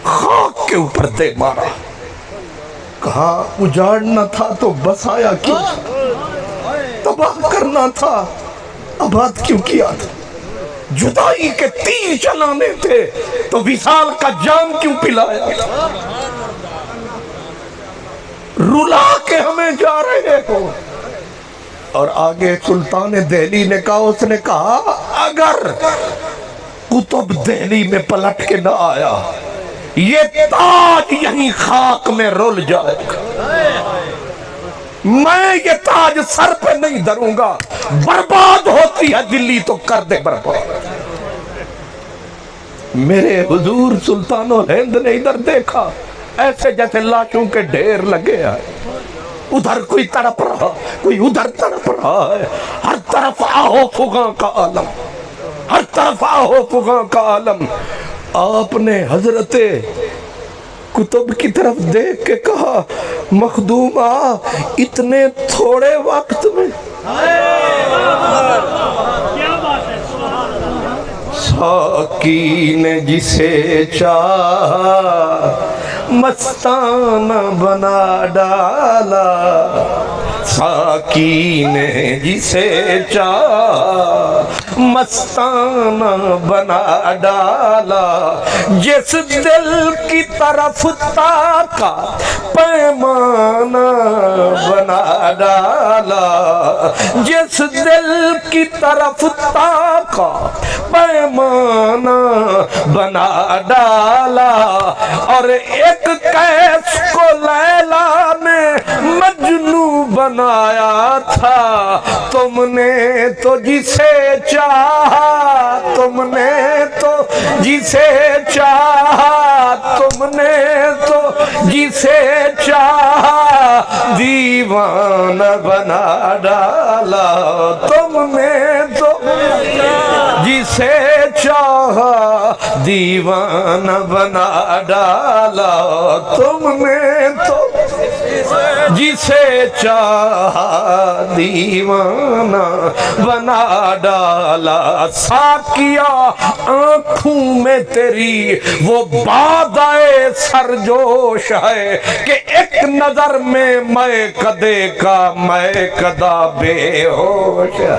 خاک کے اوپر دے مارا، کہا اجاڑنا تھا تو بسایا کیوں تھا، تباہ کرنا تھا آباد کیوں کیا تھا، جدائی کے تیر چلانے تھے تو وصال کا جام کیوں پلایا تھا، رلا کے ہمیں جا رہے ہو۔ اور آگے سلطان دہلی نے کہا، اس نے کہا اگر قطب دہلی میں پلٹ کے نہ آیا یہ تاج یہیں خاک میں رول جائے گا، میں یہ تاج سر پہ نہیں دھروں گا، برباد ہوتی ہے دلی تو کر دے برباد۔ میرے حضور سلطان الہند نے ادھر دیکھا، ایسے جیسے لاشوں کے ڈھیر لگے ہیں، ادھر کوئی تڑپ رہا، کوئی ادھر تڑپ رہا ہے، ہر طرف آہو فغاں کا عالم، ہر طرف آہو فغاں کا عالم۔ آپ نے حضرت قطب کی طرف دیکھ کے کہا، مخدوم اتنے تھوڑے وقت میں ساکی نے جسے چاہا مستانہ بنا ڈالا، ساکی نے جسے چاہا مستانہ بنا ڈالا، جس دل کی طرف تاکا پیمانہ بنا ڈالا، جس دل کی طرف تاکا پیمانہ بنا ڈالا، اور ایک کیس کو لیلا نے مجنوں بنایا تھا، تم نے تو جسے چاہا، تم نے تو جسے چاہا، تم نے تو جسے چاہا دیوانہ بنا ڈالا، تم نے تو جسے چاہا دیوانہ بنا ڈالا، تم نے تو جسے چاہا دیوانہ بنا ڈالا۔ ساکیا آنکھوں میں تیری وہ بادائے سرجوش ہے کہ ایک نظر میں میں کدے کا میں کدا بے ہوش ہے۔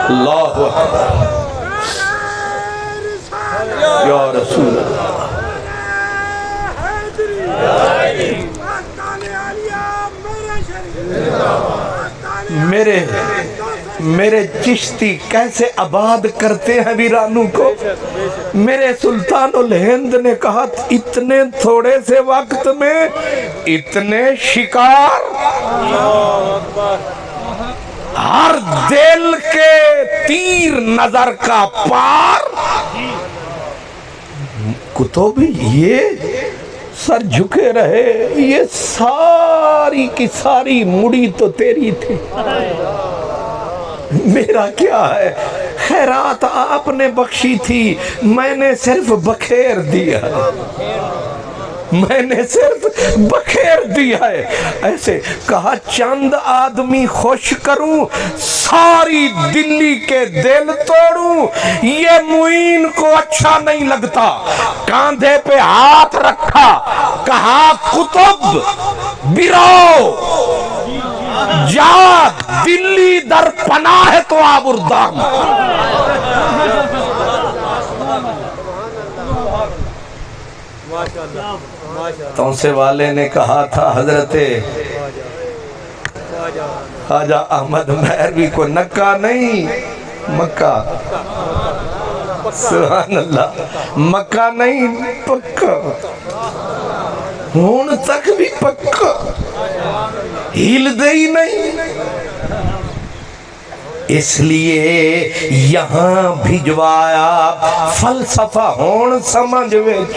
اللہ اکبر یا رسول اللہ۔ میرے چشتی کیسے آباد کرتے ہیں ویرانوں کو۔ میرے سلطان الہند نے کہا اتنے تھوڑے سے وقت میں اتنے شکار، ہر دل کے تیر نظر کا پار۔ قطب یہ سر جھکے رہے، یہ ساری کی ساری مڑی تو تیری تھی، میرا کیا ہے؟ خیرات آپ نے بخشی تھی، میں نے صرف بخیر دیا، میں نے صرف بخیر دیا ہے۔ ایسے کہا چند آدمی خوش کروں، ساری دلی کے دل توڑوں، یہ معین کو اچھا نہیں لگتا۔ کاندھے پہ ہاتھ رکھا، کہا قطب براؤ جا، دلی در پناہ ہے تو آبردان۔ تونسے والے نے کہا تھا حضرت خواجہ احمد مہروی کو نکا نہیں مکہ، سبحان اللہ، مکہ نہیں پکا، ہون تک بھی پکا، ہیل دے ہی نہیں۔ اس لیے یہاں بھجوایا فلسفہ ہون سمجھ وچ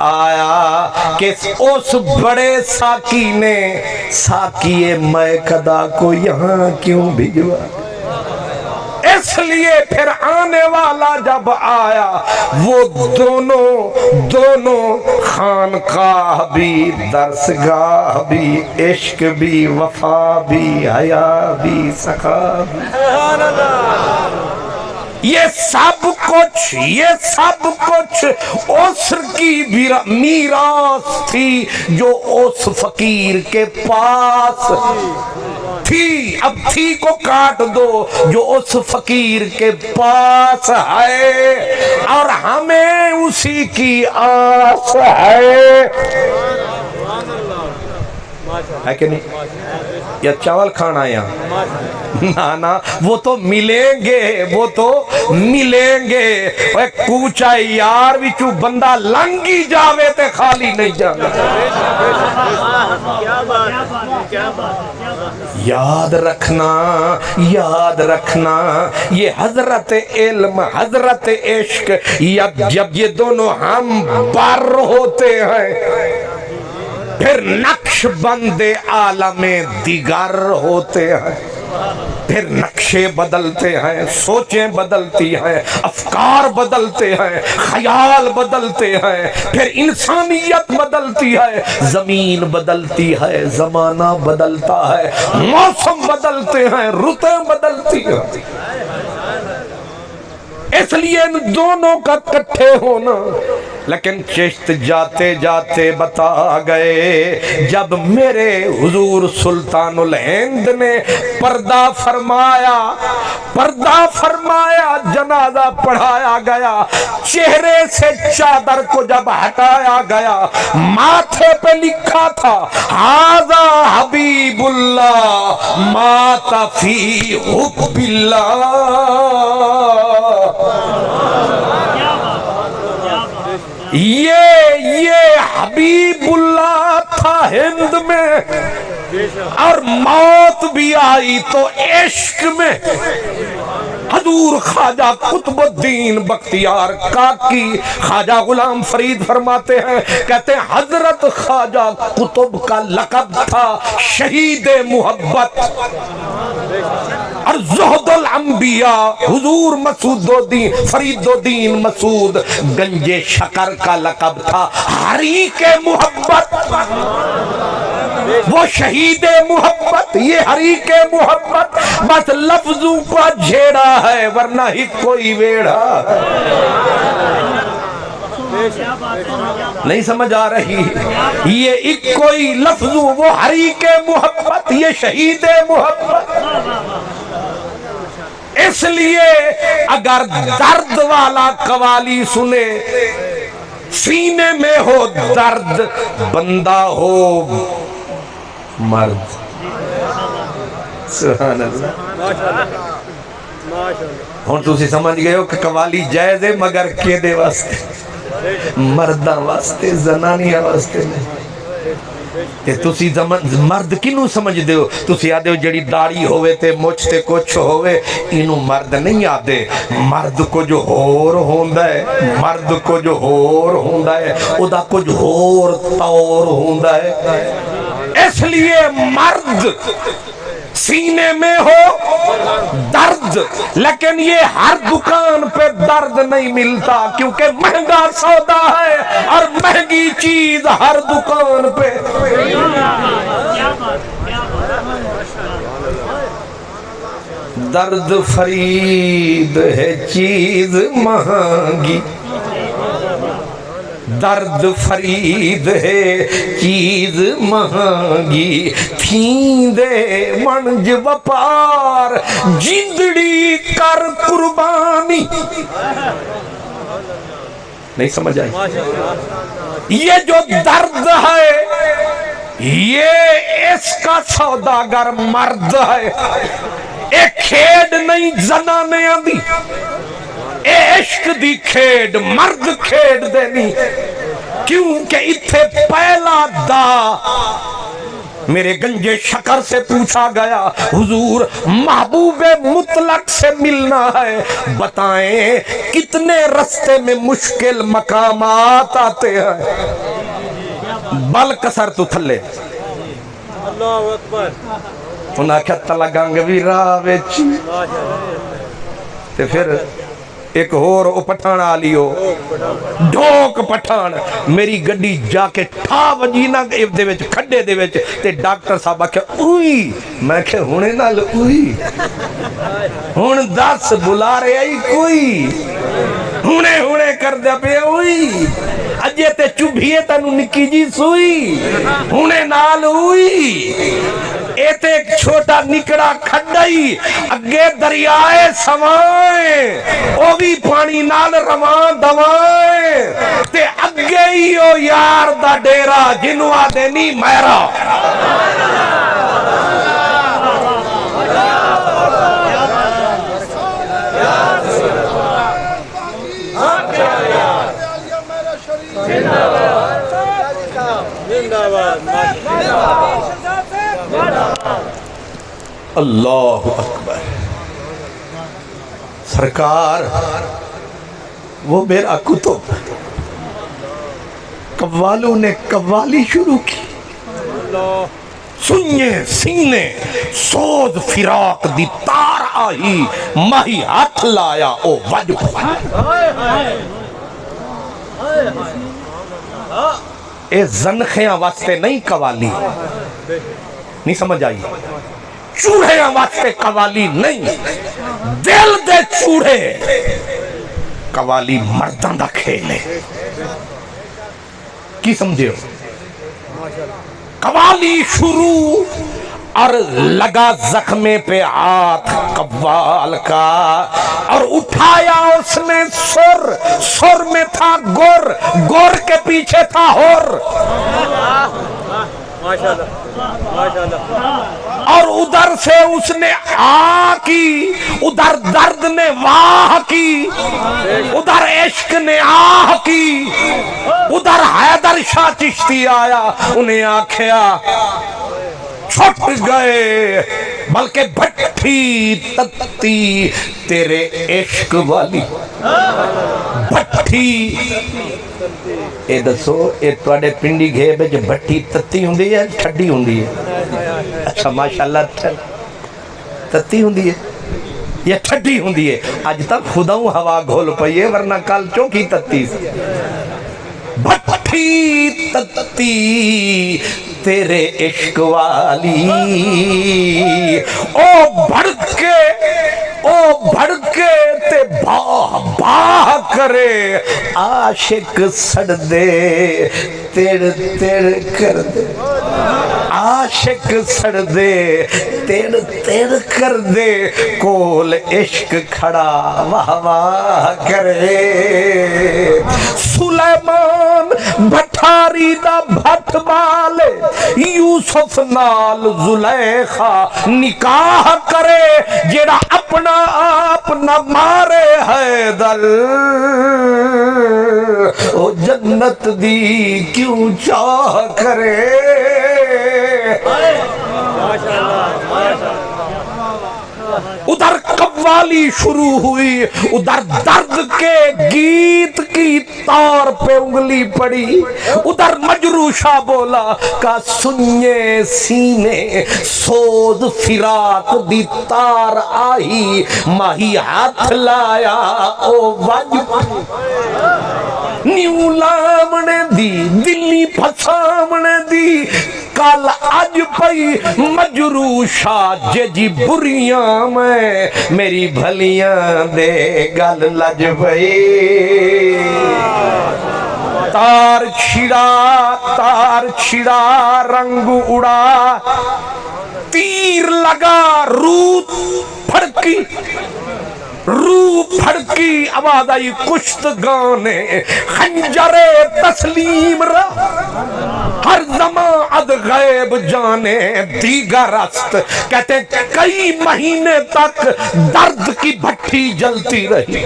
آیا کہ اس بڑے ساکی نے ساکی میکدہ کو یہاں کیوں بھجوایا. اس لیے پھر آنے والا جب آیا وہ دونوں خانقاہ بھی، درسگاہ بھی، عشق بھی، وفا بھی، حیا بھی، سخا بھی، یہ سب کچھ اس کی میراث تھی جو اس فقیر کے پاس تھی. اب تھی کو کاٹ دو جو اس فقیر کے پاس ہے، اور ہمیں اسی کی آس ہے کہ نہیں؟ یا چاول کھانا یہاں نا وہ تو ملیں گے. کوچا یار وچو بندہ لنگی جاوے تے خالی نہیں جانا. یاد رکھنا یہ حضرت علم، حضرت عشق، جب یہ دونوں ہم بر ہوتے ہیں پھر نقش بند عالم دیگر ہوتے ہیں. پھر نقشے بدلتے ہیں، سوچیں بدلتی ہیں، افکار بدلتے ہیں، خیال بدلتے ہیں، پھر انسانیت بدلتی ہے، زمین بدلتی ہے، زمانہ بدلتا ہے، موسم بدلتے ہیں، رتیں بدلتی ہیں. اس لیے ان دونوں کا کٹھے ہونا. لیکن چشت جاتے جاتے بتا گئے جب میرے حضور سلطان الہند نے پردہ فرمایا جنازہ پڑھایا گیا، چہرے سے چادر کو جب ہٹایا گیا، ماتھے پہ لکھا تھا ھذا حبیب اللہ مات فی حب اللہ. یہ حبیب اللہ تھا ہند میں، اور موت بھی آئی تو عشق میں. حضور خواجہ قطب الدین بختیار کاکی خواجہ غلام فرید فرماتے ہیں، کہتے ہیں حضرت خواجہ قطب کا لقب تھا شہید محبت، اور زہد الانبیاء حضور مسعود الدین فرید الدین مسعود گنج شکر کا لقب تھا حریق محبت. وہ شہید محبت، یہ حریق محبت، بس لفظوں کا جھیڑا ہے ورنہ ہی کوئی ویڑا. نہیں سمجھ آ رہی؟ یہ ایک کوئی لفظوں، وہ حریق محبت، یہ شہید محبت. اس لیے اگر درد والا قوالی سنے، سینے میں ہو درد، بندہ ہو مرد. سبحان اللہ. ہون تسی سمجھ گئے ہو کہ قوالی جائز ہے مگر کیدے واسطے؟ مردہ واسطے، زنانیہ واسطے نہیں. تسی مرد کنوں سمجھ دے ہو؟ تسی آدھے ہو جڑی داڑھی ہوئے تے مچھ تے کچھ ہوئے انہوں مرد نہیں آدھے. مرد کو جو ہور ہوندہ ہے، مرد کو جو ہور ہوندہ ہے او دا کچھ ہور طور ہوندہ ہے. اس لیے مرد سینے میں ہو درد، لیکن یہ ہر دکان پہ درد نہیں ملتا کیونکہ مہنگا سودا ہے اور مہنگی چیز ہر دکان پہ. درد فرید ہے چیز مہنگی، درد فرید ہے چیز مہنگی، تھیندے منج وپار جندڑی کر قربانی. نہیں سمجھ آئی؟ یہ جو درد ہے یہ اس کا سوداگر مرد ہے. ایک کھیڈ نہیں زنانے آندی، اے عشق دی کھیڈ مرد کھیڈ دینی، کیونکہ اتھے پہلا دا میرے گنجے شکر سے پوچھا گیا حضور محبوب مطلق سے ملنا ہے، بتائیں کتنے رستے میں مشکل مقامات آتے ہیں؟ بل کسر تو تھلے اللہ اکبر انہاں کیا تلا گنگ بھی راہ ویچی تے پھر ایک اور او پٹھان آلیو ڈھوک پٹھان میری گڈی جا کے ٹھا وجی نہ دے وچ کھڈے دے وچ تے ڈاکٹر صاحب آکھے اوئی میں کہ ہونے نال اوئی ہن دس بلا رہے آئی کوئی ہونے کر دیا پہ اوئی اجے تے چبھیے تنو نکی جی سوئی ہونے نال اوئی ایتے ایک چھوٹا نکڑا کھڈائی اگے دریائے سوائیں او بھی پانی نال روان دوائیں تے اگے ہی او یار دا ڈیرا جنو آدے نی میرا اللہ اکبر سرکار وہ میرا کتب قوالوں نے قوالی شروع کی سنیے سینے سوز فراق دی تار آئی ماہی ہاتھ لایا او وجب اے زنخیاں واسطے نہیں قوالی نہیں سمجھ آئی چوڑھیاں واسطے قوالی نہیں دل دے چوڑھے قوالی مردان دا کھیلے کی سمجھے ہو قوالی شروع اور لگا زخمے پہ ہاتھ قوال کا اور اٹھایا اس نے سر میں تھا گر کے پیچھے تھا ہور اور ادھر سے اس نے آ کی ادھر درد نے واہ کی ادھر عشق نے آہ کی ادھر حیدر شاہ چشتی آیا انہیں آکھیا چھٹ گئے بلکہ بھٹی تتی تیرے عشق والی بھٹی اے دسو اے توڑے پنڈی گھے بے جو بھٹی تتی ہوں دی ہے ٹھڈی ہوں دی ہے اچھا ماشاءاللہ تتی ہوں دی ہے یہ ٹھڈی ہوں دی ہے آج تک خدا ہوں ہوا گھول پئیے ورنہ کال چوکی تتی بھٹی تتی تیرے عشق والی او بھڑکے تے باہ کرے عاشق سڑ دے تیڑ کر دے عاشق سڑ دے تیڑ کر دے کول عشق کھڑا واہ واہ کرے سلیمان بھٹاری دا بھٹ بالے یوسف نال زلیخا نکاح کرے جیڑا اپنا آپ نہ مارے حیدر او جنت دی کیوں چاہ کرے ادھر قوالی شروع ہوئی ادھر درد کے گیت کی تار پہ انگلی پڑی ادھر مجروشہ بولا کا سنیے سینے سود فراق دی تار آئی ماہی ہاتھ لایا او وجب نیو لامنے دی دلی پھسامنے دی کال آج پئی مجروشہ جی بریاں میں میری بھلیاں دے گل لج پئی تار چھڑا رنگ اڑا تیر لگا روح پھڑکی آواز آئی کشت گانے خنجر تسلیم را ہر زمان اد غیب جانے دیگر است کہتے کئی مہینے تک درد کی بھٹی جلتی رہی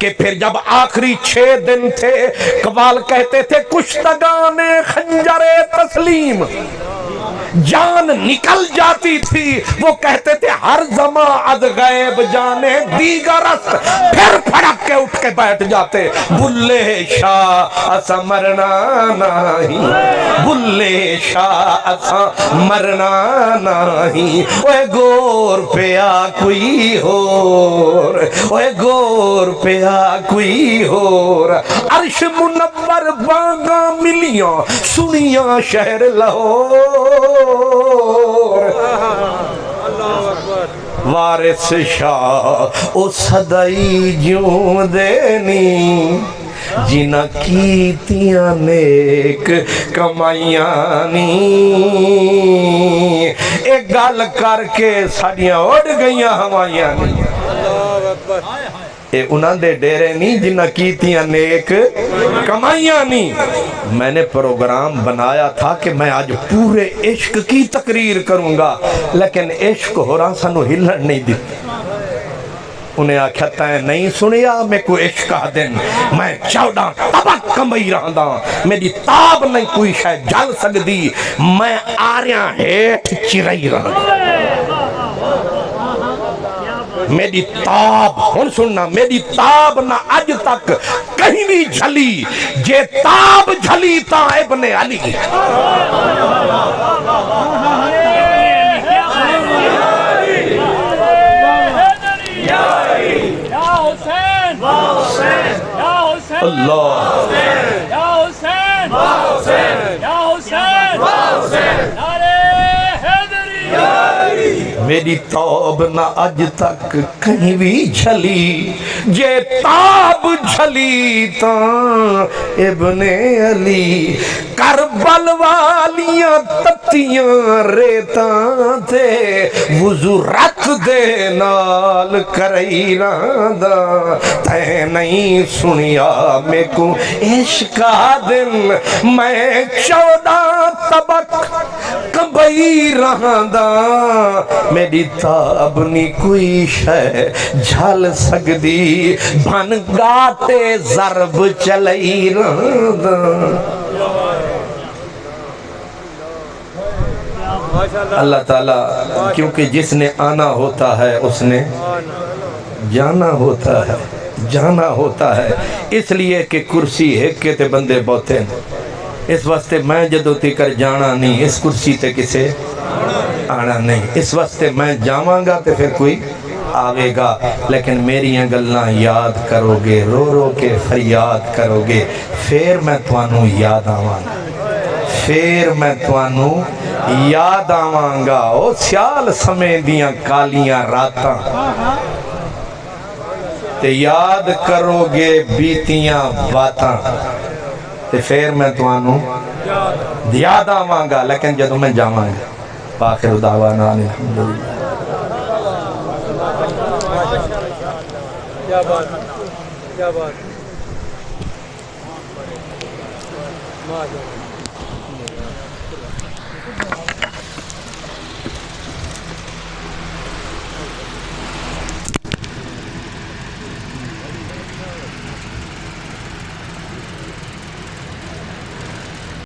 کہ پھر جب آخری 6 دن تھے، قوال کہتے تھے کشتگان خنجر تسلیم، جان نکل جاتی تھی، وہ کہتے تھے ہر زمان از غیب جانے دیگر است، پھر پھڑک کے اٹھ کے بیٹھ جاتے، بلے شاہ اسا مرنا نہیں، بلے شاہ اسا مرنا نہیں، اوے گور پیا کوئی ہور، اوے گور پیا کوئی ہور، عرش منور باغاں ملیاں سنیاں شہر لاہور، اللہ اکبر۔ وارث شاہ او صدائی جوں دینی، جنہ کیتیاں نیک کمائیاں نی، ایک گل کر کے ساڑیاں اڑ گئیاں ہمائیاں نی، اللہ اکبر۔ اے انہاں دے ڈیرے نہیں جنہ کیتیاں نیک کمائیاں نہیں۔ میں نے پروگرام بنایا تھا کہ میں آج پورے عشق کی تقریر کروں گا، لیکن عشق ہو رہا سانو ہلن نہیں دیتا۔ انہیں آکھتا ہے نہیں سنیا میں کوئی عشق دن، میں 14 طبق کمائی رہا میری تاب نہیں کوئی شاید جل سکتی، میں آریاں ہیٹ چرائی رہا، میری تاب ہن سننا، میری تاب نہ اج تک کہیں بھی جھلی، جے تاب جھلی تا ابن علی، اللہ میری تاب نہ اج تک کہیں بھی جھلی، جے تاب جھلی تا ابن علی، کربل والیاں تتیاں ریتاں تے وضو رت دے نال کرائی رہندا، تے نہیں سنیا میں کو عشق دن، میں 14 طبق کمائی رہندا، میری تاب نہیں کوئی شے جھل سکدی، بن گاٹے ضرب چلائی رہندا۔ اللہ تعالیٰ کیونکہ جس نے آنا ہوتا ہے اس نے جانا ہوتا ہے، جانا ہوتا ہے، اس لیے کہ کرسی ہکے تے بندے بہتے ہیں، اس واسطے میں جدو تکر جانا نہیں، اس کرسی تے کسے آنا نہیں، اس واسطے میں جاواں گا تے پھر کوئی آوے گا، لیکن میری گلاں یاد کرو گے، رو رو کے فریاد کرو گے، پھر میں توانوں یاد آواں گا، پھر میں توانوں یاد آواں گا، او سیال سمیں دیاں کالیاں راتاں، تے یاد کرو گے بیتیاں باتاں، تے پھر میں توانوں یاد آواں گا، لیکن جدو میں جاواں گا۔ باخر دعوانا الحمدللہ۔ کیا بات، کیا بات،